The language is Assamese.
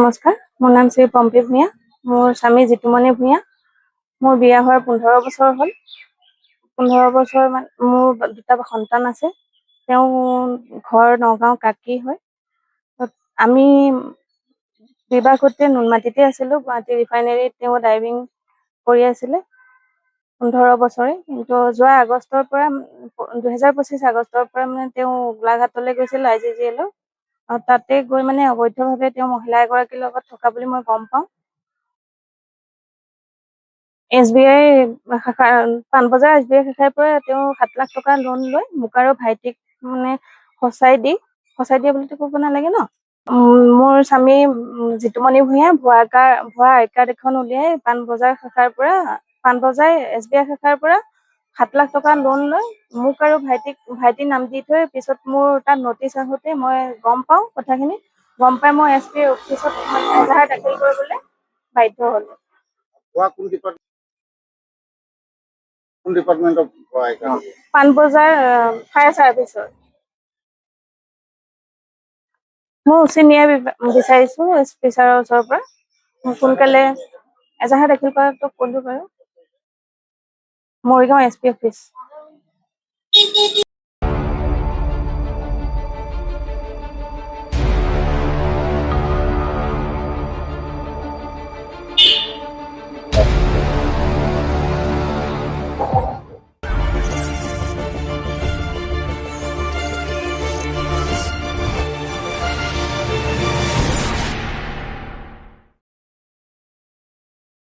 নমস্কাৰ, মোৰ নাম শ্ৰী পম্পী ভূঞা। মোৰ স্বামী জিতুমণি ভূঞা। মোৰ বিয়া হোৱাৰ 15 বছৰ হ'ল। 15 বছৰ মোৰ দুটা সন্তান আছে। তেওঁ ঘৰ নগাঁও কাকি হয়। আমি বিবাহসূত্ৰে নুনমাটিতে আছিলোঁ। গুৱাহাটী ৰিফাইনেৰীত তেওঁ ড্ৰাইভিং কৰি আছিলে 15 বছৰে। কিন্তু যোৱা আগষ্টৰ পৰা 2025 আগষ্টৰ পৰা তেওঁ গোলাঘাটলৈ গৈছিল IGGL। তাতে গৈ অবৈধভাৱে তেওঁ মহিলা এগৰাকীৰ লগত থকা বুলি মই গম পাওঁ। SBI শাখা পাণবজাৰ SBI শাখাৰ পৰা তেওঁ 7 লাখ টকা লোন লৈ মোক আৰু ভাইটিক ফচাই দিয়ে বুলিতো ক'ব নালাগে ন। মোৰ স্বামী জিতুমণি ভূঞা ভুৱা আই কাৰ্ড এখন উলিয়াই পাণবজাৰ SBI শাখাৰ পৰা 7 লাখ টকা লোন লৈ মোক আৰু ভাইটিৰ নাম দি থৈ পিছত মোৰ তাত নটিচ আহোঁতে মই গম পাওঁ কথাখিনি। গম পাই মই SP অফিচত এজাহাৰ দাখিল কৰিবলৈ বাধ্য হ'লো। কোন ডিপাৰ্টমেণ্টৰ পাণবজাৰ ফায়াৰ চাৰ্ভিচৰ। মই উচিত ন্যায় বিচাৰিছোঁ SP ছাৰৰ ওচৰৰ পৰা। সোনকালে এজাহাৰ দাখিল কৰাটো ক'লো বাৰু। Morigaon SP office.